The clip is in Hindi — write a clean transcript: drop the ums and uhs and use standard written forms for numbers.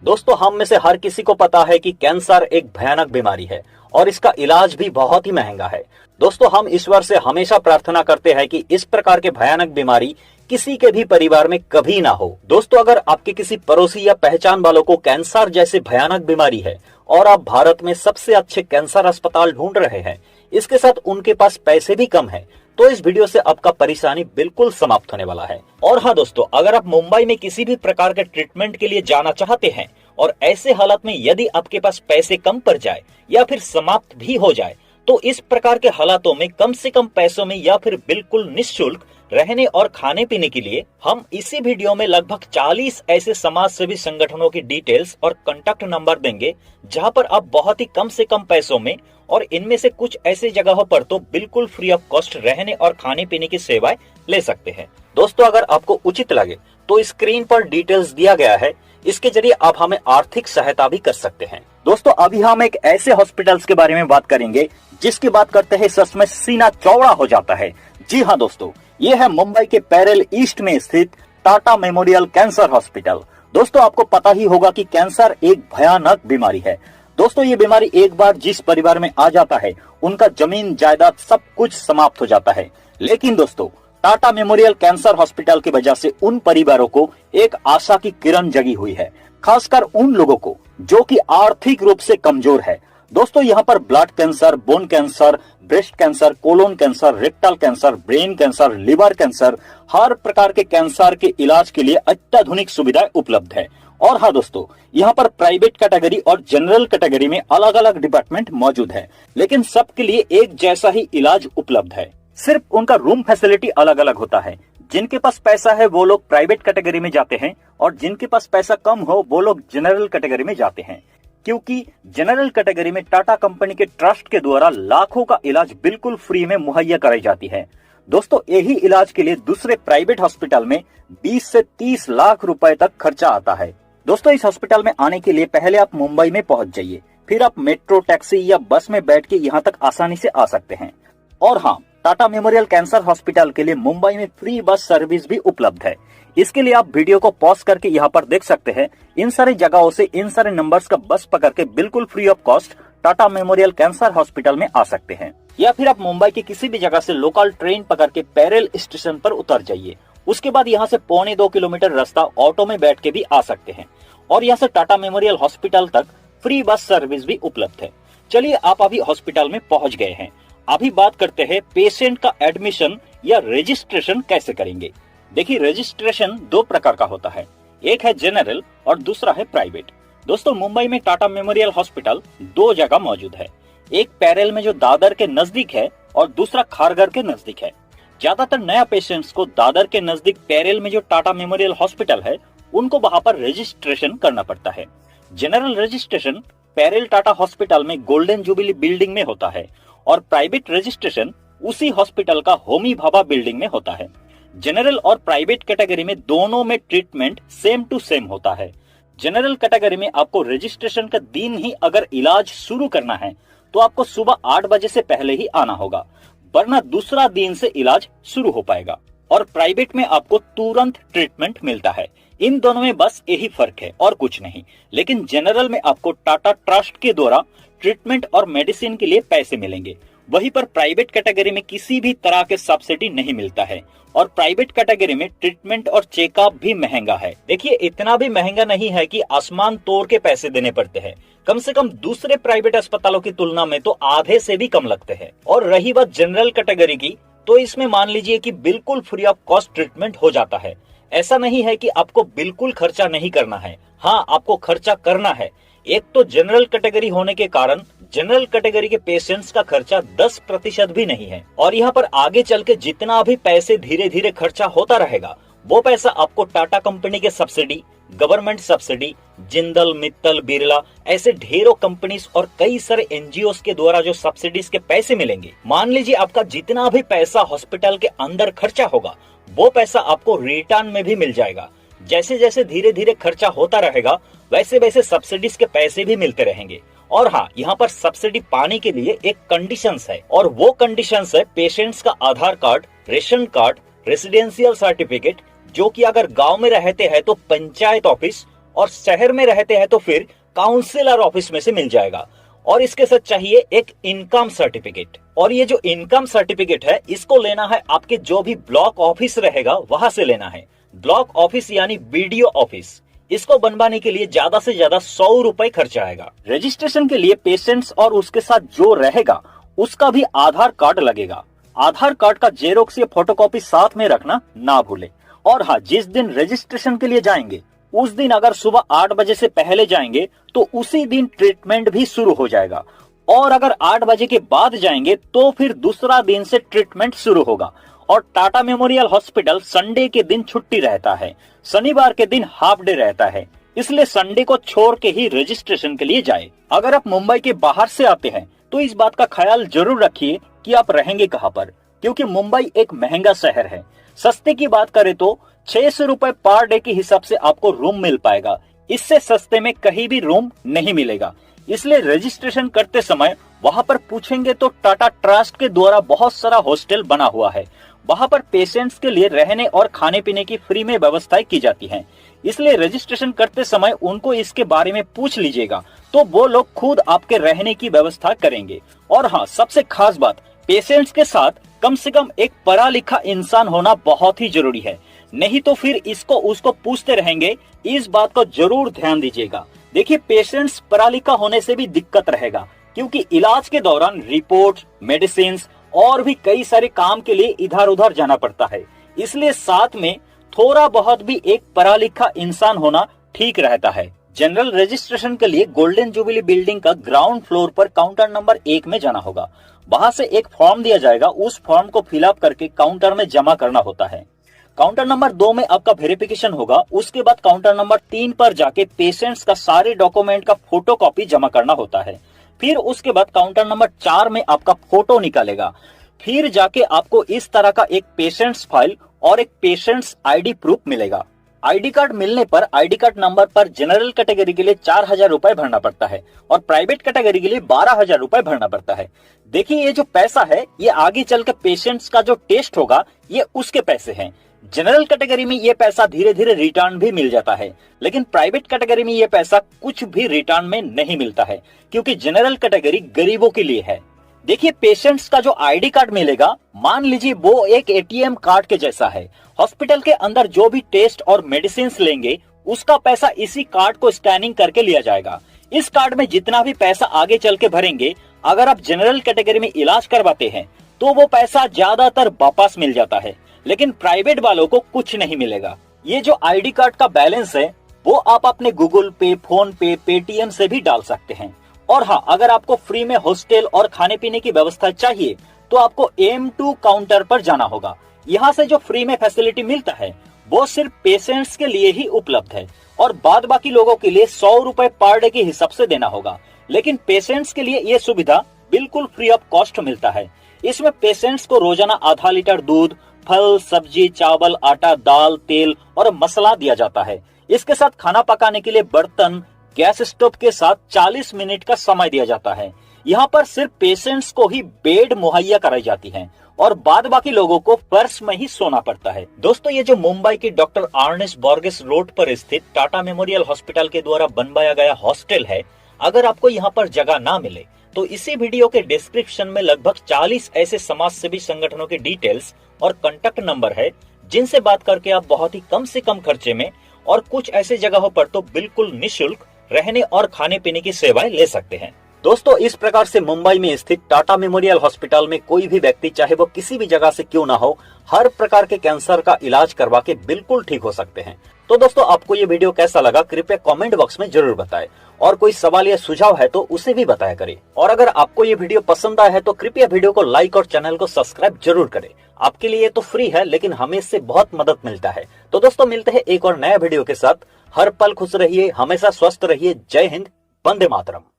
दोस्तों, हम में से हर किसी को पता है कि कैंसर एक भयानक बीमारी है और इसका इलाज भी बहुत ही महंगा है। दोस्तों, हम ईश्वर से हमेशा प्रार्थना करते हैं कि इस प्रकार के भयानक बीमारी किसी के भी परिवार में कभी ना हो। दोस्तों, अगर आपके किसी पड़ोसी या पहचान वालों को कैंसर जैसे भयानक बीमारी है और आप भारत में सबसे अच्छे कैंसर अस्पताल ढूंढ रहे हैं, इसके साथ उनके पास पैसे भी कम है, तो इस वीडियो से आपका परेशानी बिल्कुल समाप्त होने वाला है। और हाँ दोस्तों, अगर आप मुंबई में किसी भी प्रकार के ट्रीटमेंट के लिए जाना चाहते हैं और ऐसे हालात में यदि आपके पास पैसे कम पड़ जाए या फिर समाप्त भी हो जाए, तो इस प्रकार के हालातों में कम से कम पैसों में या फिर बिल्कुल निःशुल्क रहने और खाने पीने के लिए हम इसी वीडियो में लगभग 40 ऐसे समाज सेवी संगठनों की डिटेल्स और कांटेक्ट नंबर देंगे, जहां पर आप बहुत ही कम से कम पैसों में और इनमें से कुछ ऐसी जगहों पर तो बिल्कुल फ्री ऑफ कॉस्ट रहने और खाने पीने की सेवाएं ले सकते हैं। दोस्तों, अगर आपको उचित लगे तो स्क्रीन पर डिटेल्स दिया गया है, इसके जरिए आप हमें आर्थिक सहायता भी कर सकते हैं। दोस्तों, अभी हम एक ऐसे हॉस्पिटल्स के बारे में बात करेंगे जिसकी बात करते हैं सच में सीना चौड़ा हो जाता है। जी हाँ दोस्तों, ये है मुंबई के पैरेल ईस्ट में स्थित टाटा मेमोरियल कैंसर हॉस्पिटल। दोस्तों, आपको पता ही होगा कि कैंसर एक भयानक बीमारी है। दोस्तों, ये बीमारी एक बार जिस परिवार में आ जाता है, उनका जमीन जायदाद सब कुछ समाप्त हो जाता है। लेकिन दोस्तों, टाटा मेमोरियल कैंसर हॉस्पिटल की वजह से उन परिवारों को एक आशा की किरण जगी हुई है, खासकर उन लोगों को जो कि आर्थिक रूप से कमजोर है। दोस्तों, यहाँ पर blood cancer, bone cancer, breast cancer, colon cancer, rectal cancer, brain cancer, liver cancer, हर प्रकार के कैंसर के इलाज के लिए अत्याधुनिक सुविधाएं उपलब्ध है। और हाँ दोस्तों, यहाँ पर प्राइवेट कैटेगरी और जनरल कैटेगरी में अलग अलग डिपार्टमेंट मौजूद है, लेकिन सबके लिए एक जैसा ही इलाज उपलब्ध है। सिर्फ उनका रूम फैसिलिटी अलग अलग होता है। जिनके पास पैसा है वो लोग प्राइवेट कैटेगरी में जाते हैं और जिनके पास पैसा कम हो वो लोग जनरल कैटेगरी में जाते हैं, क्योंकि जनरल कैटेगरी में टाटा कंपनी के ट्रस्ट के द्वारा लाखों का इलाज बिल्कुल फ्री में मुहैया कराई जाती है। दोस्तों, यही इलाज के लिए दूसरे प्राइवेट हॉस्पिटल में 20 से 30 लाख रुपए तक खर्चा आता है। दोस्तों, इस हॉस्पिटल में आने के लिए पहले आप मुंबई में पहुंच जाइए, फिर आप मेट्रो, टैक्सी या बस में बैठ के यहाँ तक आसानी से आ सकते हैं। और हाँ, टाटा मेमोरियल कैंसर हॉस्पिटल के लिए मुंबई में फ्री बस सर्विस भी उपलब्ध है। इसके लिए आप वीडियो को पॉज करके यहाँ पर देख सकते हैं। इन सारी जगहों से इन सारे नंबर्स का बस पकड़ के बिल्कुल free of cost Tata memorial cancer hospital में आ सकते हैं। या फिर आप मुंबई की किसी भी जगह से लोकल ट्रेन पकड़ के पैरेल स्टेशन पर उतर जाइए। उसके बाद यहाँ से 1.25 किलोमीटर रास्ता ऑटो में बैठ के भी आ सकते हैं और यहाँ से टाटा मेमोरियल हॉस्पिटल तक फ्री बस सर्विस भी उपलब्ध है। चलिए, आप अभी हॉस्पिटल में पहुंच गए हैं। अभी बात करते हैं पेशेंट का एडमिशन या रजिस्ट्रेशन कैसे करेंगे। देखिए, रजिस्ट्रेशन 2 प्रकार का होता है, एक है जनरल और दूसरा है प्राइवेट। दोस्तों, मुंबई में टाटा मेमोरियल हॉस्पिटल 2 जगह मौजूद है, एक पैरेल में जो दादर के नजदीक है और दूसरा खारघर के नजदीक है। ज्यादातर नया पेशेंट्स को दादर के नजदीक पैरेल में जो टाटा मेमोरियल हॉस्पिटल है, उनको वहां पर रजिस्ट्रेशन करना पड़ता है। General registration Parel Tata hospital में गोल्डन जुबिली बिल्डिंग में होता है और प्राइवेट रजिस्ट्रेशन उसी हॉस्पिटल का होमी भाभा बिल्डिंग में होता है। जनरल और प्राइवेट कैटेगरी में दोनों में ट्रीटमेंट सेम टू सेम होता है। जनरल कैटेगरी में आपको रजिस्ट्रेशन का दिन ही अगर इलाज शुरू करना है तो आपको सुबह 8 बजे से पहले ही आना होगा, वरना दूसरा दिन से इलाज शुरू हो पाएगा। और प्राइवेट में आपको तुरंत ट्रीटमेंट मिलता है। इन दोनों में बस यही फर्क है और कुछ नहीं। लेकिन जनरल में आपको टाटा ट्रस्ट के द्वारा ट्रीटमेंट और मेडिसिन के लिए पैसे मिलेंगे, वहीं पर प्राइवेट कैटेगरी में किसी भी तरह के सब्सिडी नहीं मिलता है और प्राइवेट कैटेगरी में ट्रीटमेंट और चेकअप भी महंगा है। देखिए, इतना भी महंगा नहीं है कि आसमान तोड़ के पैसे देने पड़ते हैं, कम से कम दूसरे प्राइवेट अस्पतालों की तुलना में तो आधे से भी कम लगते हैं। और रही बात जनरल कैटेगरी की, तो इसमें मान लीजिए कि बिल्कुल फ्री ऑफ कॉस्ट ट्रीटमेंट हो जाता है। ऐसा नहीं है कि आपको बिल्कुल खर्चा नहीं करना है, हाँ आपको खर्चा करना है। एक तो जनरल कैटेगरी होने के कारण जनरल कैटेगरी के पेशेंट्स का खर्चा 10% भी नहीं है और यहाँ पर आगे चल के जितना भी पैसे धीरे धीरे खर्चा होता रहेगा, वो पैसा आपको टाटा कंपनी के subsidy, government subsidy, Jindal, Mittal, Birla ऐसे ढेरों कंपनीज और कई सारे एनजीओ के द्वारा जो सब्सिडीज के पैसे मिलेंगे। मान लीजिए आपका जितना भी पैसा हॉस्पिटल के अंदर खर्चा होगा, वो पैसा आपको रिटर्न में भी मिल जाएगा। जैसे जैसे धीरे धीरे खर्चा होता रहेगा, वैसे वैसे सब्सिडीज के पैसे भी मिलते रहेंगे। और हाँ, यहाँ पर सब्सिडी पाने के लिए एक कंडीशंस है और वो कंडीशंस है पेशेंट्स का Aadhaar card, ration card, residential certificate, जो कि अगर गांव में रहते हैं तो पंचायत ऑफिस और शहर में रहते हैं तो फिर काउंसिलर ऑफिस में से मिल जाएगा। और इसके साथ चाहिए एक इनकम सर्टिफिकेट, और ये जो इनकम सर्टिफिकेट है इसको लेना है आपके जो भी ब्लॉक ऑफिस रहेगा वहां से लेना है। ब्लॉक ऑफिस यानी बीडीओ ऑफिस। इसको बनवाने के लिए ज्यादा से ज्यादा 100 रुपए खर्चा आएगा। रजिस्ट्रेशन के लिए पेशेंट्स और उसके साथ जो रहेगा उसका भी आधार कार्ड लगेगा। आधार कार्ड का जेरोक्स या फोटोकॉपी साथ में रखना ना भूले। और हाँ, जिस दिन रजिस्ट्रेशन के लिए जाएंगे उस दिन अगर सुबह 8 बजे से पहले जाएंगे तो उसी दिन ट्रीटमेंट भी शुरू हो जाएगा, और अगर 8 बजे के बाद जाएंगे तो फिर दूसरा दिन से ट्रीटमेंट शुरू होगा। और टाटा मेमोरियल हॉस्पिटल संडे के दिन छुट्टी रहता है, शनिवार के दिन हाफ डे रहता है, इसलिए संडे को छोड़ के ही रजिस्ट्रेशन के लिए जाए। अगर आप मुंबई के बाहर से आते हैं तो इस बात का ख्याल जरूर रखिए कि आप रहेंगे कहाँ पर, क्योंकि मुंबई एक महंगा शहर है। सस्ते की बात करें तो 600 रुपए पर डे के हिसाब से आपको रूम मिल पाएगा। इससे सस्ते में कहीं भी रूम नहीं मिलेगा। इसलिए रजिस्ट्रेशन करते समय वहां पर पूछेंगे तो टाटा ट्रस्ट के द्वारा बहुत सारा हॉस्टल बना हुआ है। वहां पर पेशेंट्स के लिए रहने और खाने पीने की फ्री में व्यवस्थाएं की जाती हैं। इसलिए रजिस्ट्रेशन करते समय उनको इसके बारे में पूछ लीजिएगा, तो वो लोग खुद आपके रहने की व्यवस्था करेंगे। और हाँ, सबसे खास बात, पेशेंट्स के साथ कम से कम एक पढ़ा लिखा इंसान होना बहुत ही जरूरी है, नहीं तो फिर इसको उसको पूछते रहेंगे। इस बात को जरूर ध्यान दीजिएगा। देखिए, पेशेंट्स पढ़ा लिखा होने से भी दिक्कत रहेगा, क्योंकि इलाज के दौरान रिपोर्ट, मेडिसिन और भी कई सारे काम के लिए इधर उधर जाना पड़ता है। इसलिए साथ में थोड़ा बहुत भी एक पढ़ा लिखा इंसान होना ठीक रहता है। जनरल रजिस्ट्रेशन के लिए गोल्डन जुबिली बिल्डिंग का ग्राउंड फ्लोर पर काउंटर नंबर 1 में जाना होगा। वहां से एक फॉर्म दिया जाएगा, उस फॉर्म को फिलअप करके काउंटर में जमा करना होता है। काउंटर नंबर 2 में आपका वेरिफिकेशन होगा। उसके बाद काउंटर नंबर 3 पर जाके पेशेंट्स का सारे डॉक्यूमेंट का फोटोकॉपी जमा करना होता है। फिर उसके बाद काउंटर नंबर 4 में आपका फोटो निकालेगा। फिर जाके आपको इस तरह का एक पेशेंट्स फाइल और एक पेशेंट्स आईडी प्रूफ मिलेगा। आईडी कार्ड मिलने पर आईडी कार्ड नंबर पर जनरल कैटेगरी के लिए 4000 रुपए भरना पड़ता है और प्राइवेट कैटेगरी के लिए 12000 रुपए भरना पड़ता है। देखिए, ये जो पैसा है ये आगे चल के पेशेंट्स का जो टेस्ट होगा ये उसके पैसे हैं। जनरल कैटेगरी में ये पैसा धीरे धीरे रिटर्न भी मिल जाता है, लेकिन प्राइवेट कैटेगरी में ये पैसा कुछ भी रिटर्न में नहीं मिलता है, क्योंकि जनरल कैटेगरी गरीबों के लिए है। देखिए, पेशेंट्स का जो आईडी कार्ड मिलेगा, मान लीजिए वो एक एटीएम कार्ड के जैसा है। हॉस्पिटल के अंदर जो भी टेस्ट और मेडिसिन लेंगे उसका पैसा इसी कार्ड को स्कैनिंग करके लिया जाएगा। इस कार्ड में जितना भी पैसा आगे चल के भरेंगे, अगर आप जनरल कैटेगरी में इलाज करवाते हैं तो वो पैसा ज्यादातर वापस मिल जाता है, लेकिन प्राइवेट वालों को कुछ नहीं मिलेगा। ये जो आईडी कार्ड का बैलेंस है वो आप अपने गूगल पे, फोन पे, पेटीएम से भी डाल सकते हैं। और हाँ, अगर आपको फ्री में हॉस्टल और खाने पीने की व्यवस्था चाहिए तो आपको M2 काउंटर पर जाना होगा। यहाँ से जो फ्री में फैसिलिटी मिलता है वो सिर्फ पेशेंट्स के लिए ही उपलब्ध है, और बाद बाकी लोगों के लिए 100 रुपए पर डे के हिसाब से देना होगा। लेकिन पेशेंट्स के लिए ये सुविधा बिल्कुल फ्री ऑफ कॉस्ट मिलता है। इसमें पेशेंट्स को रोजाना आधा लीटर दूध, फल, सब्जी, चावल, आटा, दाल, तेल और मसाला दिया जाता है। इसके साथ खाना पकाने के लिए बर्तन, गैस स्टोव के साथ 40 मिनट का समय दिया जाता है। यहाँ पर सिर्फ पेशेंट्स को ही बेड मुहैया कराई जाती है और बाद बाकी लोगों को फर्श में ही सोना पड़ता है। दोस्तों, ये जो मुंबई के डॉक्टर अर्नेस्ट बोर्गेस रोड पर स्थित टाटा मेमोरियल हॉस्पिटल के द्वारा बनवाया गया हॉस्टल है। अगर आपको यहाँ पर जगह ना मिले तो इसी वीडियो के डिस्क्रिप्शन में लगभग 40 ऐसे समाज सेवी संगठनों के डिटेल्स और कांटेक्ट नंबर है, जिनसे बात करके आप बहुत ही कम से कम खर्चे में और कुछ ऐसे जगहों पर तो बिल्कुल निःशुल्क रहने और खाने पीने की सेवाएं ले सकते हैं। दोस्तों, इस प्रकार से मुंबई में स्थित टाटा मेमोरियल हॉस्पिटल में कोई भी व्यक्ति, चाहे वो किसी भी जगह से क्यों ना हो, हर प्रकार के कैंसर का इलाज करवा के बिल्कुल ठीक हो सकते हैं। तो दोस्तों, आपको ये वीडियो कैसा लगा कृपया कमेंट बॉक्स में जरूर बताएं, और कोई सवाल या सुझाव है तो उसे भी बताया करें। और अगर आपको ये वीडियो पसंद आया है तो कृपया वीडियो को लाइक और चैनल को सब्सक्राइब जरूर करें। आपके लिए तो फ्री है, लेकिन हमें इससे बहुत मदद मिलता है। तो दोस्तों, मिलते हैं एक और नया वीडियो के साथ। हर पल खुश रहिए, हमेशा स्वस्थ रहिए। जय हिंद, वंदे मातरम।